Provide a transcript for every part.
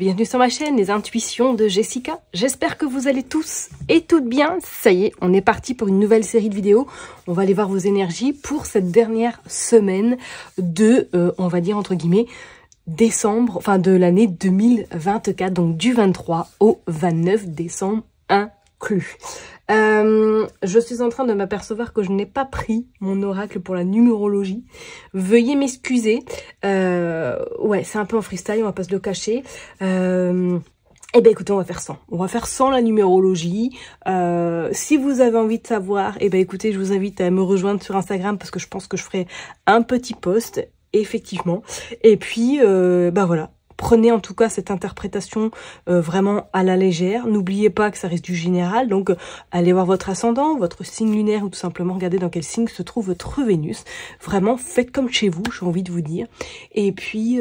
bienvenue sur ma chaîne, les intuitions de Jessica. J'espère que vous allez tous et toutes bien. Ça y est, on est parti pour une nouvelle série de vidéos. On va aller voir vos énergies pour cette dernière semaine de, on va dire entre guillemets, décembre, enfin de l'année 2024, donc du 23 au 29 décembre inclus. Je suis en train de m'apercevoir que je n'ai pas pris mon oracle pour la numérologie. Veuillez m'excuser. Ouais, c'est un peu en freestyle, on va pas se le cacher. Eh ben écoutez, on va faire sans. On va faire sans la numérologie. Si vous avez envie de savoir, eh ben écoutez, je vous invite à me rejoindre sur Instagram parce que je pense que je ferai un petit post, effectivement. Et puis, bah voilà. Prenez en tout cas cette interprétation vraiment à la légère. N'oubliez pas que ça reste du général. Donc, allez voir votre ascendant, votre signe lunaire ou tout simplement regardez dans quel signe se trouve votre Vénus. Vraiment, faites comme chez vous, j'ai envie de vous dire. Et puis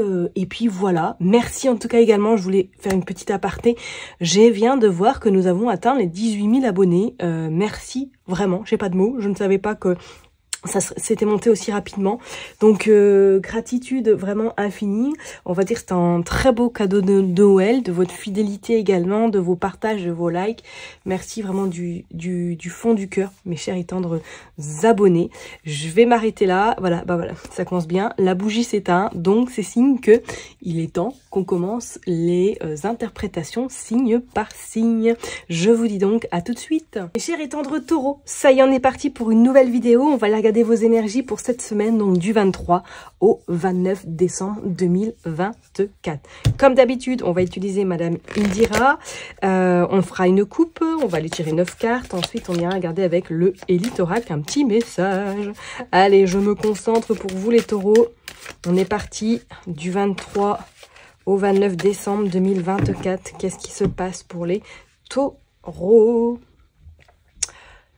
voilà. Merci en tout cas également. Je voulais faire une petite aparté. Je viens de voir que nous avons atteint les 18 000 abonnés. Merci, vraiment. J'ai pas de mots. Je ne savais pas que ça s'était monté aussi rapidement, donc gratitude vraiment infinie. On va dire que c'est un très beau cadeau de Noël, de votre fidélité également, de vos partages, de vos likes. Merci vraiment du fond du cœur, mes chers et tendres abonnés. Je vais m'arrêter là. Voilà, bah voilà, ça commence bien. La bougie s'éteint, donc c'est signe que il est temps qu'on commence les interprétations signe par signe. Je vous dis donc à tout de suite. Mes chers et tendres taureaux, ça y est, on est parti pour une nouvelle vidéo. On va la regarder vos énergies pour cette semaine, donc du 23 au 29 décembre 2024. Comme d'habitude, on va utiliser Madame Indira. On fera une coupe, on va aller tirer 9 cartes. Ensuite, on ira regarder avec le Elite Oracle un petit message. Allez, je me concentre pour vous les taureaux. On est parti du 23 au 29 décembre 2024. Qu'est-ce qui se passe pour les taureaux?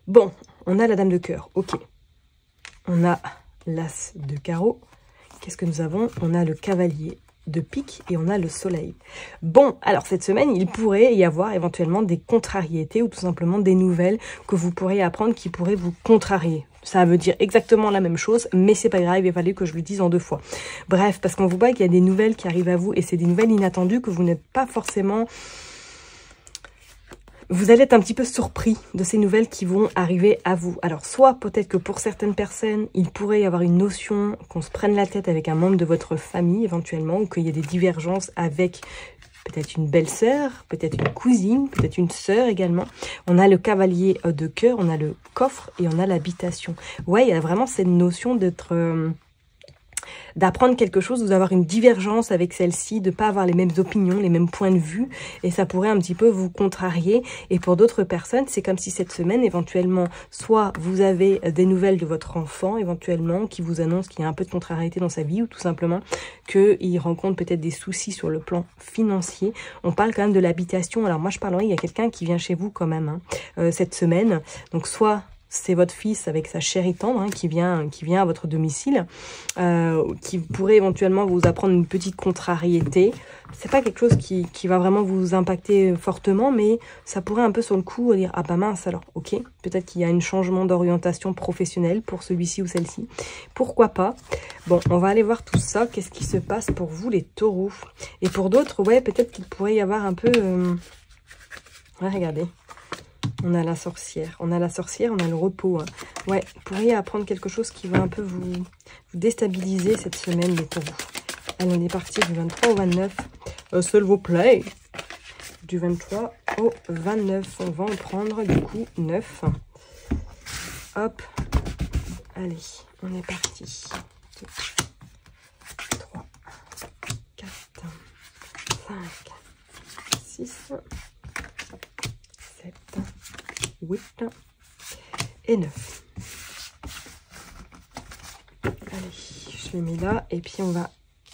Bon, on a la dame de cœur, ok. On a l'as de carreau. Qu'est-ce que nous avons? On a le cavalier de pique et on a le soleil. Bon, alors cette semaine, il pourrait y avoir éventuellement des contrariétés ou tout simplement des nouvelles que vous pourriez apprendre qui pourraient vous contrarier. Ça veut dire exactement la même chose, mais c'est pas grave, il fallait que je le dise en deux fois. Bref, parce qu'on vous voit qu'il y a des nouvelles qui arrivent à vous et c'est des nouvelles inattendues que vous n'êtes pas forcément... Vous allez être un petit peu surpris de ces nouvelles qui vont arriver à vous. Alors, soit peut-être que pour certaines personnes, il pourrait y avoir une notion qu'on se prenne la tête avec un membre de votre famille éventuellement, ou qu'il y ait des divergences avec peut-être une belle-sœur, peut-être une cousine, peut-être une sœur également. On a le cavalier de cœur, on a le coffre et on a l'habitation. Ouais, il y a vraiment cette notion d'être... d'apprendre quelque chose, d'avoir une divergence avec celle-ci, de ne pas avoir les mêmes opinions, les mêmes points de vue, et ça pourrait un petit peu vous contrarier. Et pour d'autres personnes, c'est comme si cette semaine, éventuellement, soit vous avez des nouvelles de votre enfant, éventuellement, qui vous annonce qu'il y a un peu de contrariété dans sa vie, ou tout simplement qu'il rencontre peut-être des soucis sur le plan financier. On parle quand même de l'habitation. Alors moi, je parlerai, il y a quelqu'un qui vient chez vous quand même, cette semaine. Donc soit... c'est votre fils avec sa chérie tendre qui vient à votre domicile, qui pourrait éventuellement vous apprendre une petite contrariété. C'est pas quelque chose qui va vraiment vous impacter fortement, mais ça pourrait un peu sur le coup dire « Ah bah mince alors, ok, peut-être qu'il y a un changement d'orientation professionnelle pour celui-ci ou celle-ci. Pourquoi pas ?» Bon, on va aller voir tout ça. Qu'est-ce qui se passe pour vous les taureaux? Et pour d'autres, ouais, peut-être qu'il pourrait y avoir un peu... Ouais, regardez. On a la sorcière, on a le repos. Hein. Ouais, vous pourriez apprendre quelque chose qui va un peu vous déstabiliser cette semaine, les taureaux. Allez, on est parti du 23 au 29. S'il vous plaît. Du 23 au 29. On va en prendre du coup 9. Hop. Allez, on est parti. 2, 3, 4, 5, 6, 7, 8 et 9. Allez, je les mets là et puis on va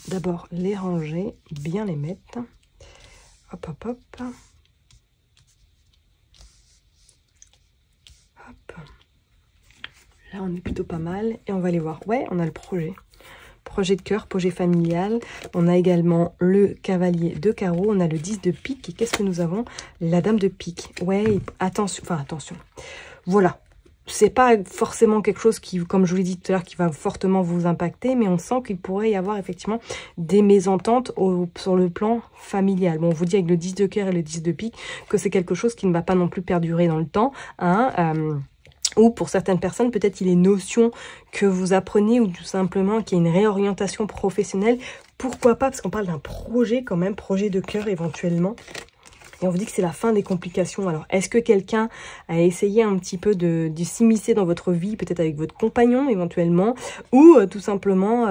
d'abord les ranger, bien les mettre. Hop, hop, hop. Hop. Là, on est plutôt pas mal et on va aller voir. Ouais, on a le projet. Projet de cœur, projet familial. On a également le cavalier de carreau. On a le 10 de pique. Et qu'est-ce que nous avons? La dame de pique. Ouais, attention. Enfin, attention. Voilà. c'est pas forcément quelque chose qui, comme je vous l'ai dit tout à l'heure, qui va fortement vous impacter, mais on sent qu'il pourrait y avoir effectivement des mésententes sur le plan familial. Bon, on vous dit avec le 10 de cœur et le 10 de pique que c'est quelque chose qui ne va pas non plus perdurer dans le temps, hein, ou pour certaines personnes, peut-être il est notion que vous apprenez ou tout simplement qu'il y a une réorientation professionnelle. Pourquoi pas? Parce qu'on parle d'un projet quand même, projet de cœur éventuellement. Et on vous dit que c'est la fin des complications. Alors, est-ce que quelqu'un a essayé un petit peu de s'immiscer dans votre vie, peut-être avec votre compagnon éventuellement, ou tout simplement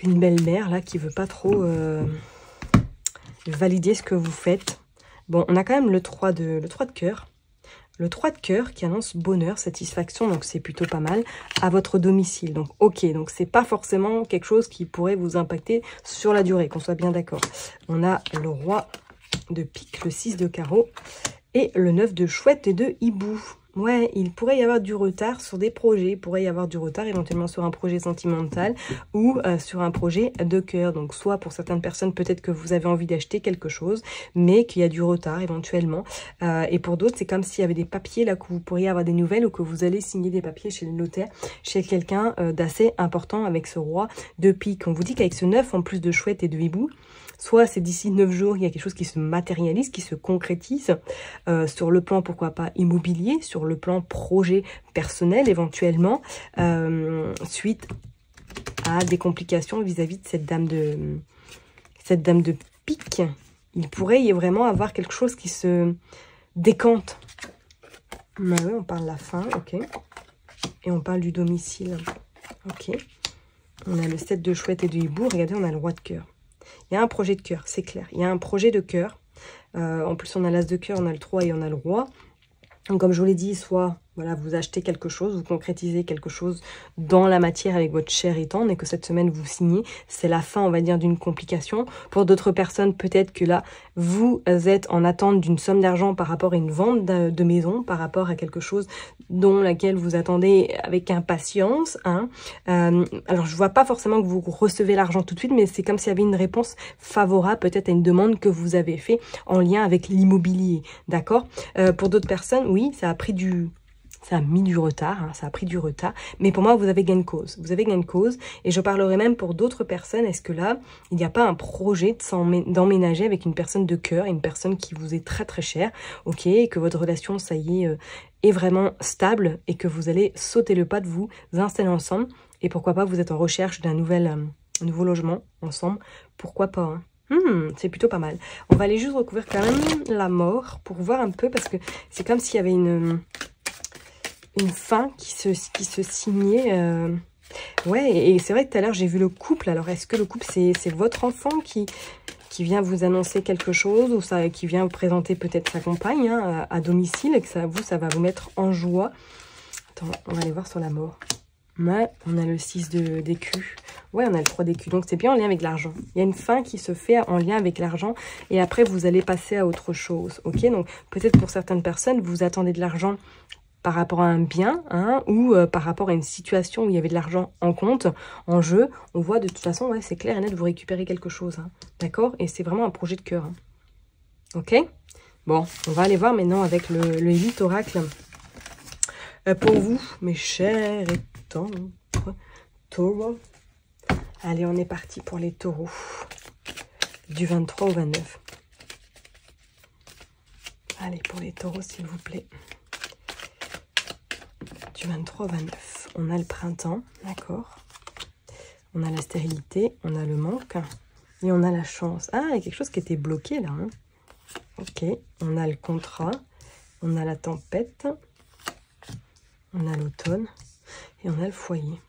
une belle-mère là qui veut pas trop valider ce que vous faites. Bon, on a quand même le 3 de cœur. Le 3 de cœur qui annonce bonheur, satisfaction, donc c'est plutôt pas mal, à votre domicile. Donc ok, donc c'est pas forcément quelque chose qui pourrait vous impacter sur la durée, qu'on soit bien d'accord. On a le roi de pique, le 6 de carreau et le 9 de chouette et de hibou. Ouais, il pourrait y avoir du retard sur des projets, il pourrait y avoir du retard éventuellement sur un projet sentimental ou sur un projet de cœur. Donc soit pour certaines personnes, peut-être que vous avez envie d'acheter quelque chose, mais qu'il y a du retard éventuellement. Et pour d'autres, c'est comme s'il y avait des papiers là que vous pourriez avoir des nouvelles ou que vous allez signer des papiers chez le notaire, chez quelqu'un d'assez important avec ce roi de pique. On vous dit qu'avec ce 9, en plus de chouette et de hibou, soit c'est d'ici 9 jours, il y a quelque chose qui se matérialise, qui se concrétise sur le plan, pourquoi pas, immobilier, sur le plan projet personnel éventuellement, suite à des complications vis-à-vis de cette dame de pique. Il pourrait y vraiment avoir quelque chose qui se décante. Mais oui, on parle de la fin, ok. Et on parle du domicile, ok. On a le 7 de chouette et de hibou, regardez, on a le roi de cœur. Il y a un projet de cœur, c'est clair. Il y a un projet de cœur. En plus, on a l'as de cœur, on a le 3 et on a le roi. Donc, comme je vous l'ai dit, soit voilà, vous achetez quelque chose, vous concrétisez quelque chose dans la matière avec votre cher et tendre et que cette semaine vous signez. C'est la fin, on va dire, d'une complication. Pour d'autres personnes, peut-être que là, vous êtes en attente d'une somme d'argent par rapport à une vente de maison, par rapport à quelque chose dont laquelle vous attendez avec impatience. Hein. Alors, je vois pas forcément que vous recevez l'argent tout de suite, mais c'est comme s'il y avait une réponse favorable peut-être à une demande que vous avez fait en lien avec l'immobilier. D'accord? Pour d'autres personnes, oui, ça a mis du retard, hein, ça a pris du retard. Mais pour moi, vous avez gain de cause. Vous avez gain de cause. Et je parlerai même pour d'autres personnes. Est-ce que là, il n'y a pas un projet d'emménager avec une personne de cœur, une personne qui vous est très très chère, ok, et que votre relation, ça y est vraiment stable et que vous allez sauter le pas de vous installer ensemble. Et pourquoi pas, vous êtes en recherche d'un nouveau logement ensemble. Pourquoi pas, hein. C'est plutôt pas mal. On va aller juste recouvrir quand même la mort pour voir un peu parce que c'est comme s'il y avait une fin qui se signait. Ouais, et c'est vrai que tout à l'heure, j'ai vu le couple. Alors, est-ce que le couple, c'est votre enfant qui vient vous annoncer quelque chose ou ça, qui vient vous présenter peut-être sa compagne hein, à domicile et que ça va vous mettre en joie? Attends, on va aller voir sur la mort. Ouais, on a le 6 d'écus. Ouais, on a le 3 d'écus. Donc, c'est bien en lien avec l'argent. Il y a une fin qui se fait en lien avec l'argent. Et après, vous allez passer à autre chose. Ok, donc peut-être pour certaines personnes, vous attendez de l'argent par rapport à un bien, hein, ou par rapport à une situation où il y avait de l'argent en compte, en jeu. On voit de toute façon, ouais, c'est clair et net, vous récupérez quelque chose. Hein, d'accord? Et c'est vraiment un projet de cœur. Hein. Ok? Bon, on va aller voir maintenant avec le 8 oracle. Pour vous, mes chers et tendres taureaux. Allez, on est parti pour les taureaux. Du 23 au 29. Allez, pour les taureaux, s'il vous plaît. Du 23 au 29. On a le printemps, d'accord. On a la stérilité, on a le manque. Et on a la chance. Ah, il y a quelque chose qui était bloqué, là. Hein. Ok, on a le contrat. On a la tempête. On a l'automne. Et on a le foyer.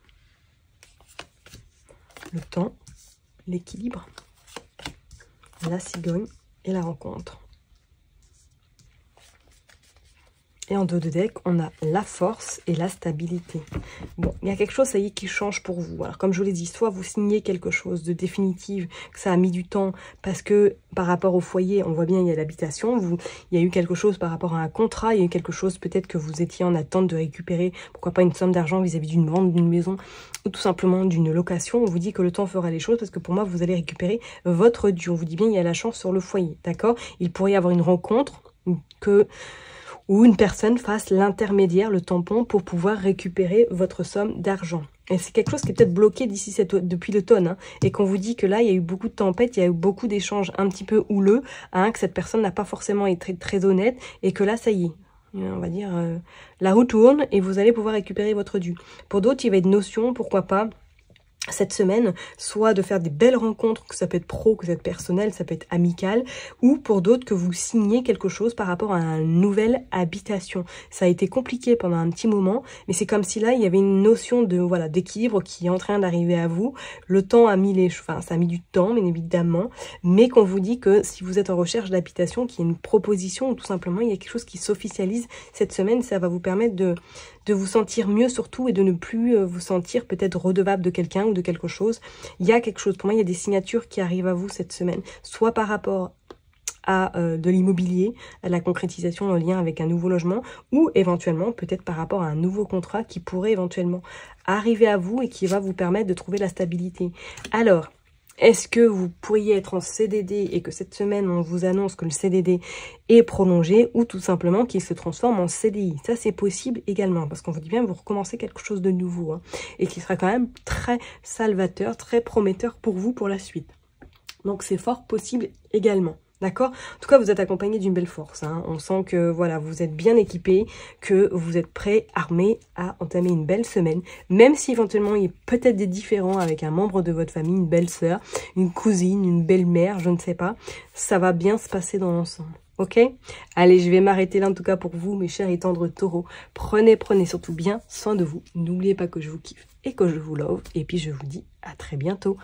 Le temps, l'équilibre, la cigogne et la rencontre. Et en dos de deck, on a la force et la stabilité. Bon, il y a quelque chose, ça y est, qui change pour vous. Alors, comme je vous l'ai dit, soit vous signez quelque chose de définitif, que ça a mis du temps, parce que par rapport au foyer, on voit bien, il y a l'habitation. Il y a eu quelque chose par rapport à un contrat, il y a eu quelque chose peut-être que vous étiez en attente de récupérer, pourquoi pas une somme d'argent vis-à-vis d'une vente d'une maison, ou tout simplement d'une location. On vous dit que le temps fera les choses, parce que pour moi, vous allez récupérer votre dû. On vous dit bien, il y a la chance sur le foyer, d'accord? Il pourrait y avoir une rencontre que... ou une personne fasse l'intermédiaire, le tampon, pour pouvoir récupérer votre somme d'argent. Et c'est quelque chose qui est peut-être bloqué depuis l'automne, hein, et qu'on vous dit que là, il y a eu beaucoup de tempêtes, il y a eu beaucoup d'échanges un petit peu houleux, hein, que cette personne n'a pas forcément été très honnête, et que là, ça y est. On va dire, la roue tourne et vous allez pouvoir récupérer votre dû. Pour d'autres, il va y avoir une notion, pourquoi pas, cette semaine, soit de faire des belles rencontres, que ça peut être pro, que ça peut être personnel, ça peut être amical, ou pour d'autres que vous signez quelque chose par rapport à une nouvelle habitation. Ça a été compliqué pendant un petit moment, mais c'est comme si là, il y avait une notion de voilà d'équilibre qui est en train d'arriver à vous. Le temps a mis ça a mis du temps, bien évidemment, mais qu'on vous dit que si vous êtes en recherche d'habitation, qu'il y a une proposition, ou tout simplement, il y a quelque chose qui s'officialise cette semaine, ça va vous permettre de vous sentir mieux surtout et de ne plus vous sentir peut-être redevable de quelqu'un ou de quelque chose. Il y a quelque chose, pour moi il y a des signatures qui arrivent à vous cette semaine, soit par rapport à de l'immobilier, à la concrétisation en lien avec un nouveau logement, ou éventuellement peut-être par rapport à un nouveau contrat qui pourrait éventuellement arriver à vous et qui va vous permettre de trouver la stabilité. Alors, est-ce que vous pourriez être en CDD et que cette semaine, on vous annonce que le CDD est prolongé ou tout simplement qu'il se transforme en CDI? Ça, c'est possible également parce qu'on vous dit bien, vous recommencez quelque chose de nouveau, hein, et qui sera quand même très salvateur, très prometteur pour vous pour la suite. Donc, c'est fort possible également. D'accord? En tout cas, vous êtes accompagné d'une belle force, hein. On sent que voilà, vous êtes bien équipé, que vous êtes prêt, armé à entamer une belle semaine, même si éventuellement il y a peut-être des différends avec un membre de votre famille, une belle-sœur, une cousine, une belle-mère, je ne sais pas. Ça va bien se passer dans l'ensemble. Ok? Allez, je vais m'arrêter là en tout cas pour vous, mes chers et tendres taureaux. Prenez surtout bien soin de vous. N'oubliez pas que je vous kiffe et que je vous love. Et puis je vous dis à très bientôt.